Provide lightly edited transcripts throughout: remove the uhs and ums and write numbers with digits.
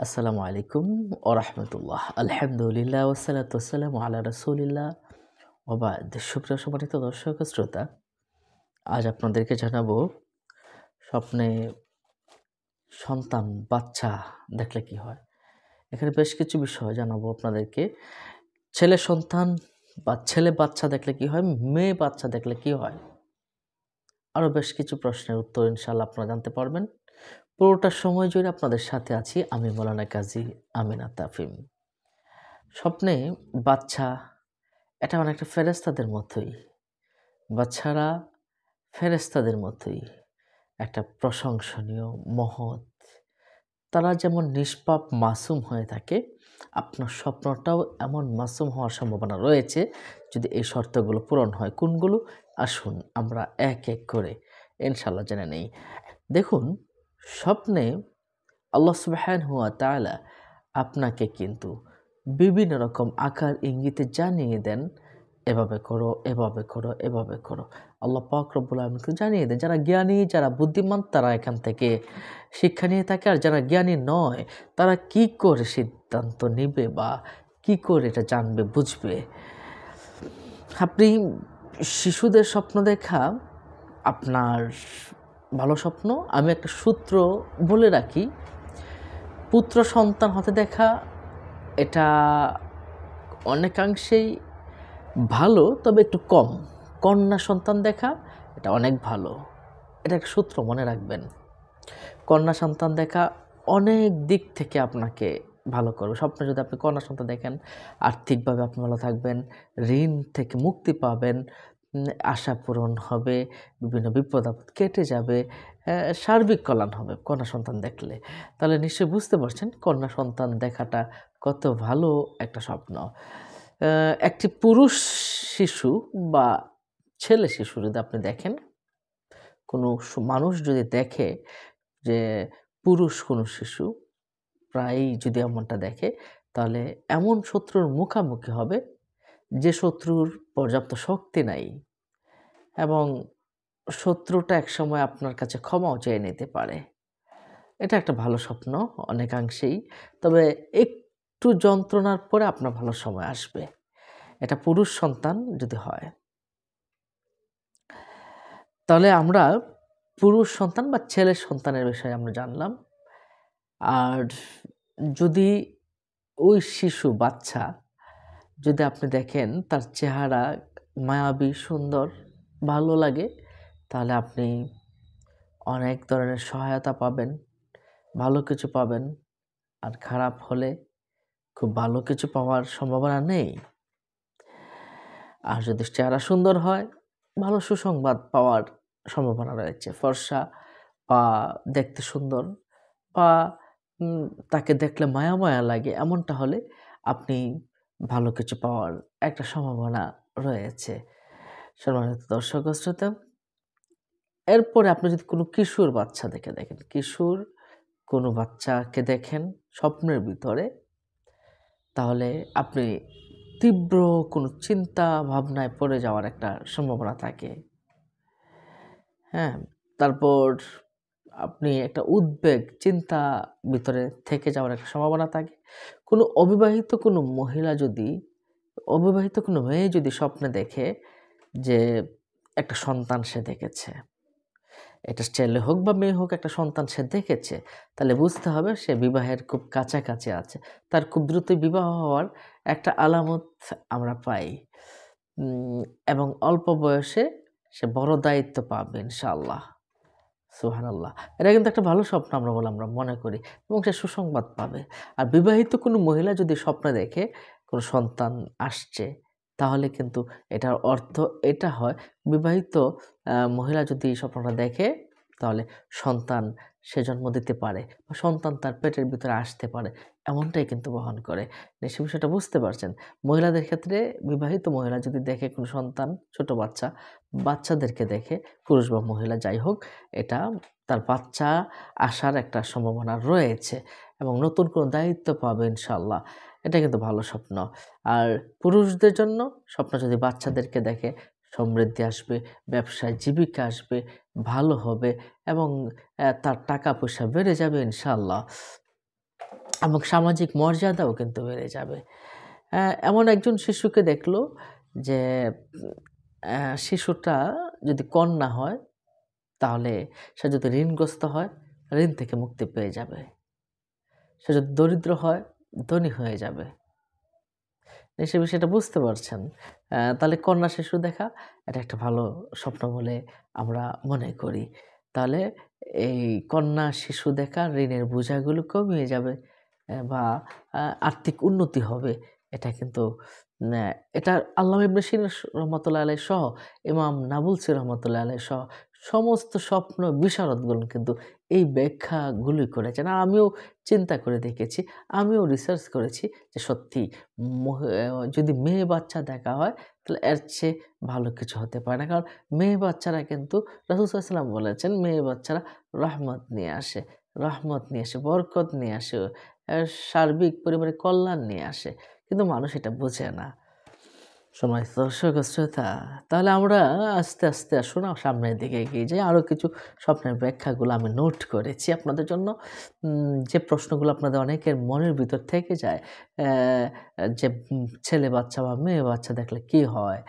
আসসালামু আলাইকুম ওয়া রাহমাতুল্লাহ। আলহামদুলিল্লাহ ওয়াসসালাতু ওয়াসসালামু আলা রাসূলিল্লাহ ওয়া বা'দ। সুপ্রিয় সম্মানিত দর্শক ও শ্রোতা, আজ আপনাদেরকে জানাবো স্বপ্নে সন্তান, বাচ্চা দেখলে কি হয়। এখানে বেশ কিছু বিষয় জানাবো আপনাদেরকে। ছেলে সন্তান বা ছেলে বাচ্চা দেখলে কি হয়, মেয়ে বাচ্চা দেখলে কি হয়। আরও বেশ কিছু প্রশ্নের উত্তর ইনশাআল্লাহ আপনারা জানতে পারবেন। পুরোটা সময় জুড়ে আপনাদের সাথে আছি আমি মাওলানা কাজী আমিনা তাফিম। স্বপ্নে বাচ্চা এটা অনেকটা ফেরেশতাদের মতোই। বাচ্চারা ফেরেশতাদের মতোই একটা প্রশংসনীয়, মহৎ। তারা যেমন নিষ্পাপ মাসুম হয়ে থাকে, আপনার স্বপ্নটাও এমন মাসুম হওয়ার সম্ভাবনা রয়েছে যদি এই শর্তগুলো পূরণ হয়। কোনগুলো? আসুন আমরা এক, এক করে ইনশাআল্লাহ জেনে নেই। দেখুন, স্বপ্নে আল্লাহ সুবহানাহু ওয়া তাআলা আপনাকে কিন্তু বিভিন্ন রকম আকার ইঙ্গিতে জানিয়ে দেন, এভাবে করো, এভাবে করো, এভাবে করো। আল্লাহ পাক রব্বুল আলামিনকে জানিয়ে দেন। যারা জ্ঞানী, যারা বুদ্ধিমান তারা এখান থেকে শিক্ষা নিয়ে থাকে। আর যারা জ্ঞানী নয় তারা কি করে সিদ্ধান্ত নিবে বা কি করে এটা জানবে, বুঝবে? আপনি শিশুদের স্বপ্ন দেখা আপনার ভালো স্বপ্ন। আমি একটা সূত্র বলে রাখি, পুত্র সন্তান হতে দেখা এটা অনেকাংশেই ভালো, তবে একটু কম। কন্যা সন্তান দেখা এটা অনেক ভালো। এটা একটা সূত্র মনে রাখবেন। কন্যা সন্তান দেখা অনেক দিক থেকে আপনাকে ভালো করবে। স্বপ্নে যদি আপনি কন্যা সন্তান দেখেন, আর্থিকভাবে আপনি ভালো থাকবেন, ঋণ থেকে মুক্তি পাবেন, আশা পূরণ হবে, বিভিন্ন বিপদ-আপদ কেটে যাবে, সার্বিক কল্যাণ হবে কন্যা সন্তান দেখলে। তাহলে নিশ্চয়ই বুঝতে পারছেন কন্যা সন্তান দেখাটা কত ভালো একটা স্বপ্ন। একটি পুরুষ শিশু বা ছেলে শিশু যদি আপনি দেখেন, কোনো মানুষ যদি দেখে যে পুরুষ কোনো শিশু প্রায়ই যদি এমনটা দেখে, তাহলে এমন শত্রুর মুখামুখি হবে যে শত্রুর পর্যাপ্ত শক্তি নাই এবং শত্রুটা একসময় আপনার কাছে ক্ষমাও চেয়ে নিতে পারে। এটা একটা ভালো স্বপ্ন অনেকাংশেই। তবে একটু যন্ত্রণার পরে আপনার ভালো সময় আসবে। এটা পুরুষ সন্তান যদি হয়। তাহলে আমরা পুরুষ সন্তান বা ছেলে সন্তানের বিষয়ে আমরা জানলাম। আর যদি ওই শিশু বাচ্চা যদি আপনি দেখেন তার চেহারা মায়াবী, সুন্দর, ভালো লাগে, তাহলে আপনি অনেক ধরনের সহায়তা পাবেন, ভালো কিছু পাবেন। আর খারাপ হলে খুব ভালো কিছু পাওয়ার সম্ভাবনা নেই। আর যদি চেহারা সুন্দর হয়, ভালো সুসংবাদ পাওয়ার সম্ভাবনা রয়েছে। ফর্সা বা দেখতে সুন্দর বা উম তাকে দেখলে মায়া, মায়া লাগে এমনটা হলে আপনি ভালো কিছু পাওয়ার একটা সম্ভাবনা রয়েছে। সম্মানিত দর্শক ও শ্রোতা, এরপরে আপনি যদি কোনো কিশোর বাচ্চা দেখেন, কিশোর কোনো বাচ্চাকে দেখেন স্বপ্নের ভিতরে, তাহলে আপনি তীব্র কোনো চিন্তা ভাবনায় পড়ে যাওয়ার একটা সম্ভাবনা থাকে। হ্যাঁ? তারপর আপনি একটা উদ্বেগ, চিন্তা ভিতরে থেকে যাওয়ার একটা সম্ভাবনা থাকে। অবিবাহিত কোনো মেয়ে যদি স্বপ্নে দেখে যে একটা সন্তান সে দেখেছে, এটা ছেলে হোক বা মেয়ে হোক, একটা সন্তান সে দেখেছে, তাহলে বুঝতে হবে সে বিবাহের খুব কাছাকাছি আছে। তার খুব দ্রুতই বিবাহ হওয়ার একটা আলামত আমরা পাই। এবং অল্প বয়সে সে বড় দায়িত্ব পাবে ইনশাআল্লাহ। সুবহানাল্লাহ। এটা কিন্তু একটা ভালো স্বপ্ন আমরা বলে আমরা মনে করি এবং সে সুসংবাদ পাবে। আর বিবাহিত কোনো মহিলা যদি স্বপ্নে দেখে কোনো সন্তান আসছে, তাহলে কিন্তু এটার অর্থ এটা হয়, বিবাহিত মহিলা যদি এই স্বপ্নটা দেখে, তাহলে সন্তান সে জন্ম দিতে পারে বা সন্তান তার পেটের ভিতরে আসতে পারে, এমনটাই কিন্তু বহন করে। সে বিষয়টা বুঝতে পারছেন। মহিলাদের ক্ষেত্রে বিবাহিত মহিলা যদি দেখে কোনো সন্তান, ছোট বাচ্চা, বাচ্চাদেরকে দেখে, পুরুষ বা মহিলা যাই হোক, এটা তার বাচ্চা আসার একটা সম্ভাবনা রয়েছে এবং নতুন কোনো দায়িত্ব পাবে ইনশাআল্লাহ। এটা কিন্তু ভালো স্বপ্ন। আর পুরুষদের জন্য স্বপ্ন যদি বাচ্চাদেরকে দেখে, সমৃদ্ধি আসবে, ব্যবসায় জীবিকা আসবে, ভালো হবে এবং তার টাকা পয়সা বেড়ে যাবে ইনশাআল্লাহ। এবং সামাজিক মর্যাদাও কিন্তু বেড়ে যাবে। এমন একজন শিশুকে দেখলো যে শিশুটা যদি কন্যা হয়, তাহলে সে যদি ঋণগ্রস্ত হয়, ঋণ থেকে মুক্তি পেয়ে যাবে। সে যদি দরিদ্র হয়, ধনী হয়ে যাবে। নিশ্চয়ই বিষয়টা বুঝতে পারছেন। তাহলে কন্যা শিশু দেখা এটা একটা ভালো স্বপ্ন বলে আমরা মনে করি। তাহলে এই কন্যা শিশু দেখা ঋণের বোঝাগুলো কমিয়ে যাবে, বা আর্থিক উন্নতি হবে। এটা কিন্তু ন্যা এটা আল্লামা ইবনে সিনা রহমাতুল্লাহ আলাইহি সহ ইমাম নাবুলসি রহমাতুল্লাহ আলাইহি সহ সমস্ত স্বপ্ন বিশারদগণ কিন্তু এই ব্যাখ্যাগুলোই করেছেন। আর আমিও চিন্তা করে দেখেছি, আমিও রিসার্চ করেছি যে সত্যি যদি মেয়ে বাচ্চা দেখা হয়, তাহলে এর চেয়ে ভালো কিছু হতে পারে না। কারণ মেয়ে বাচ্চারা কিন্তু রাসূল সাল্লাল্লাহু আলাইহি ওয়াসাল্লাম বলেছেন, মেয়ে বাচ্চারা রহমত নিয়ে আসে, বরকত নিয়ে আসে, সার্বিক পরিবারের কল্যাণ নিয়ে আসে। কিন্তু মানুষ এটা বোঝে না। সম্মানিত দর্শক ও শ্রোতা, তাহলে আমরা আস্তে, আস্তে আসুন সামনের দিকে এগিয়ে যাই। আরো কিছু স্বপ্নের ব্যাখ্যাগুলো আমি নোট করেছি আপনাদের জন্য। যে প্রশ্নগুলো আপনাদের অনেকের মনের ভিতর থেকে যায়, যে ছেলে বাচ্চা বা মেয়ে বাচ্চা দেখলে কি হয়?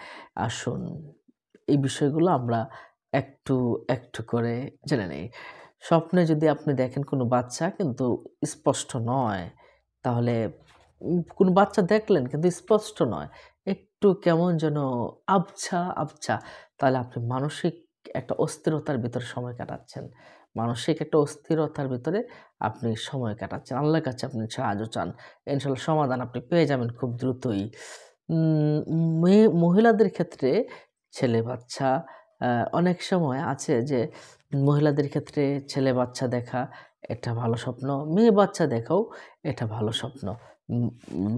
আসুন এই বিষয়গুলো আমরা একটু, একটু করে জেনে নেই। স্বপ্নে যদি আপনি দেখেন কোনো বাচ্চা কিন্তু স্পষ্ট নয়, তাহলে কোনো বাচ্চা দেখলেন কিন্তু স্পষ্ট নয়, একটু কেমন যেন আবছা, আবছা, তাহলে আপনি মানসিক একটা অস্থিরতার ভিতরে সময় কাটাচ্ছেন। মানসিক একটা অস্থিরতার ভিতরে আপনি সময় কাটাচ্ছেন। আল্লাহর কাছে আপনি সাহায্য চান। ইনশাআল্লাহ সমাধান আপনি পেয়ে যাবেন খুব দ্রুতই। উম মহিলাদের ক্ষেত্রে ছেলে বাচ্চা, আ অনেক সময় আছে যে মহিলাদের ক্ষেত্রে ছেলে বাচ্চা দেখা এটা ভালো স্বপ্ন, মেয়ে বাচ্চা দেখাও এটা ভালো স্বপ্ন। উম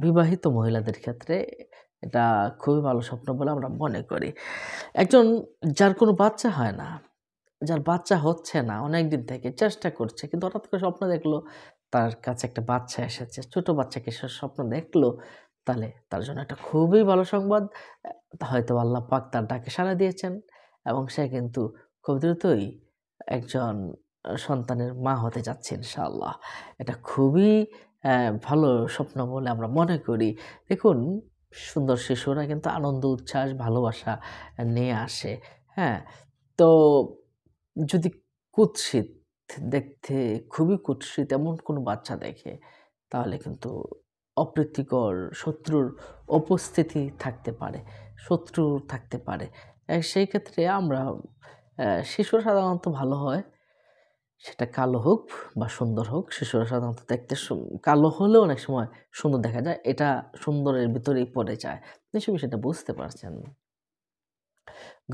বিবাহিত মহিলাদের ক্ষেত্রে এটা খুবই ভালো স্বপ্ন বলে আমরা মনে করি। একজন যার কোনো বাচ্চা হয় না, যার বাচ্চা হচ্ছে না অনেকদিন থেকে চেষ্টা করছে, কিন্তু হঠাৎ করে স্বপ্ন দেখলো তার কাছে একটা বাচ্চা এসেছে। ছোট বাচ্চাকে সে স্বপ্ন দেখলো, তাহলে তার জন্য একটা খুবই ভালো সংবাদ। হয়তো আল্লাহ পাক তার ডাকে সাড়া দিয়েছেন এবং সে কিন্তু খুব দ্রুতই একজন সন্তানের মা হতে যাচ্ছে ইনশাআল্লাহ। এটা খুবই ভালো স্বপ্ন বলে আমরা মনে করি। দেখুন, সুন্দর শিশুরা কিন্তু আনন্দ, উচ্ছ্বাস, ভালোবাসা নিয়ে আসে। হ্যাঁ? তো যদি কুৎসিত, দেখতে খুবই কুৎসিত এমন কোনো বাচ্চা দেখে, তাহলে কিন্তু অপ্রীতিকর শত্রুর উপস্থিতি থাকতে পারে, শত্রু থাকতে পারে। সেই ক্ষেত্রে আমরা শিশুরা সাধারণত ভালো হয়, সেটা কালো হোক বা সুন্দর হোক, শিশুরা সাধারণত দেখতে কালো হলেও অনেক সময় সুন্দর দেখা যায়। এটা সুন্দরের ভিতরেই পড়ে যায়। নিশ্চয়ই বিষয়টা বুঝতে পারছেন।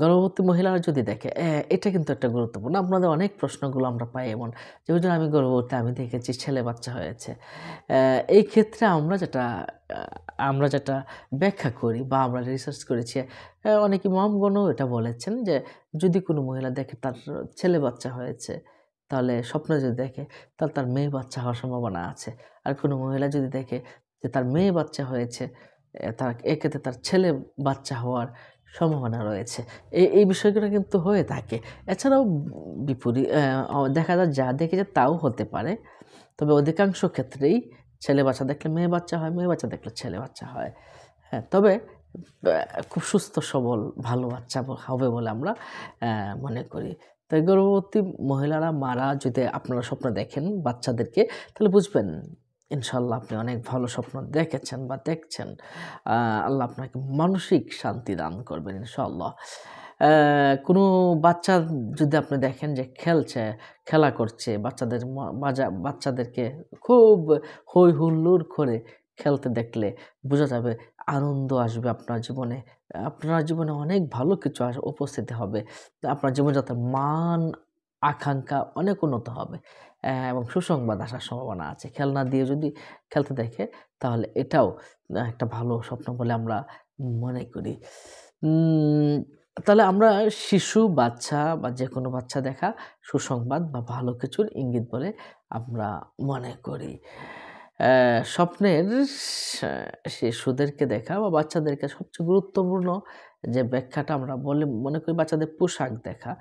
গর্ভবতী মহিলারা যদি দেখে, এটা কিন্তু একটা গুরুত্বপূর্ণ। আপনাদের অনেক প্রশ্নগুলো আমরা পাই এমন যে, "হুজুর আমি গর্ভবতী, আমি দেখেছি ছেলে বাচ্চা হয়েছে।" এই ক্ষেত্রে আ আমরা যেটা ব্যাখ্যা করি বা আমরা রিসার্চ করেছি, অনেক ইমামগণও এটা বলেছেন যে, যদি কোনো মহিলা দেখে তার ছেলে বাচ্চা হয়েছে, তাহলে স্বপ্নে যদি দেখে, তাহলে তার মেয়ে বাচ্চা হওয়ার সম্ভাবনা আছে। আর কোনো মহিলা যদি দেখে যে তার মেয়ে বাচ্চা হয়েছে, এক্ষেত্রে তার ছেলে বাচ্চা হওয়ার সম্ভাবনা রয়েছে। এই বিষয়গুলো কিন্তু হয়ে থাকে। এছাড়াও বিপরীত দেখা যায় যা দেখে যে তাও হতে পারে। তবে অধিকাংশ ক্ষেত্রেই ছেলে বাচ্চা দেখলে মেয়ে বাচ্চা হয়, মেয়ে বাচ্চা দেখলে ছেলে বাচ্চা হয়। হ্যাঁ, তবে খুব সুস্থ সবল ভালো বাচ্চা হবে বলে আমরা মনে করি। তাই গর্ভবতী মহিলারা, মারা যদি আপনারা স্বপ্ন দেখেন বাচ্চাদেরকে, তাহলে বুঝবেন ইনশাআল্লাহ আপনি অনেক ভালো স্বপ্ন দেখেছেন বা দেখছেন। আ আল্লাহ আপনাকে মানসিক শান্তি দান করবেন ইনশাআল্লাহ। কোনো বাচ্চা যদি আপনি দেখেন যে খেলছে, খেলা করছে, বাচ্চাদেরকে খুব হৈ হুল্লোড় করে খেলতে দেখলে বোঝা যাবে আনন্দ আসবে আপনার জীবনে। আপনার জীবনে অনেক ভালো কিছু উপস্থিতি হবে। আপনার জীবনযাত্রার মান, আকাঙ্ক্ষা অনেক উন্নত হবে। এবং সুসংবাদ আসার সম্ভাবনা আছে। খেলনা দিয়ে যদি খেলতে দেখে, তাহলে এটাও একটা ভালো স্বপ্ন বলে আমরা মনে করি। উম তাহলে আমরা শিশু, বাচ্চা বা যেকোনো বাচ্চা দেখা সুসংবাদ বা ভালো কিছুর ইঙ্গিত বলে আমরা মনে করি। স্বপ্নের শিশুদেরকে দেখা বা বাচ্চাদেরকে সবচেয়ে গুরুত্বপূর্ণ যে ব্যাখ্যাটা আমরা মনে করি বাচ্চাদের পোশাক দেখা।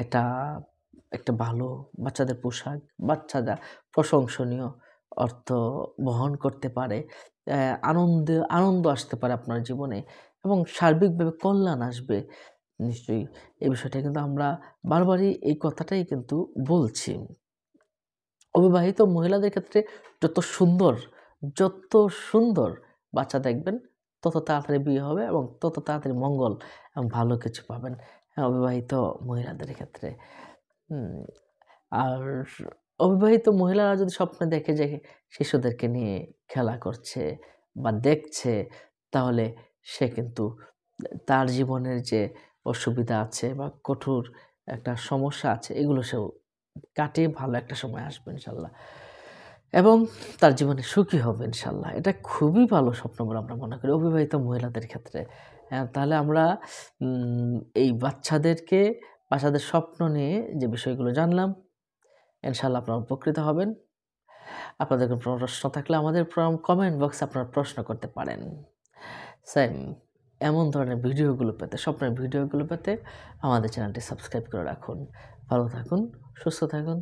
এটা একটা ভালো বাচ্চাদের পোশাক, বাচ্চারা প্রশংসনীয়, অর্থ বহন করতে পারে, আনন্দ আসতে পারে আপনার জীবনে এবং সার্বিকভাবে কল্যাণ আসবে নিশ্চয়ই। এই বিষয়টা কিন্তু আমরা বারবারই এই কথাটাই কিন্তু বলছি। অবিবাহিত মহিলাদের ক্ষেত্রে যত সুন্দর, যত সুন্দর বাচ্চা দেখবেন, তত তাড়াতাড়ি বিয়ে হবে এবং তত তাড়াতাড়ি মঙ্গল এবং ভালো কিছু পাবেন। হ্যাঁ, অবিবাহিত মহিলাদের ক্ষেত্রে। হুম, আর অবিবাহিত মহিলারা যদি স্বপ্নে দেখে যে শিশুদেরকে নিয়ে খেলা করছে বা দেখছে, তাহলে সে কিন্তু তার জীবনের যে অসুবিধা আছে বা কঠোর একটা সমস্যা আছে, এগুলো সেও কাটিয়ে ভালো একটা সময় আসবে ইনশাল্লাহ। এবং তার জীবনে সুখী হবে ইনশাল্লাহ। এটা খুবই ভালো স্বপ্ন বলে আমরা মনে করি অবিবাহিত মহিলাদের ক্ষেত্রে। তাহলে আমরা উম এই বাচ্চাদের স্বপ্ন নিয়ে যে বিষয়গুলো জানলাম, ইনশাআল্লাহ আপনারা উপকৃত হবেন। আপনাদের কোনো প্রশ্ন থাকলে আমাদের কমেন্ট বক্সে আপনারা প্রশ্ন করতে পারেন। সেম এমন ধরনের ভিডিওগুলো পেতে, স্বপ্নের ভিডিওগুলো পেতে আমাদের চ্যানেলটি সাবস্ক্রাইব করে রাখুন। ভালো থাকুন, সুস্থ থাকুন।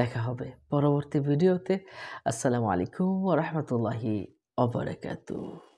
দেখা হবে পরবর্তী ভিডিওতে। আসসালামু আলাইকুম ওয়া রাহমাতুল্লাহি ওয়া বারাকাতুহু।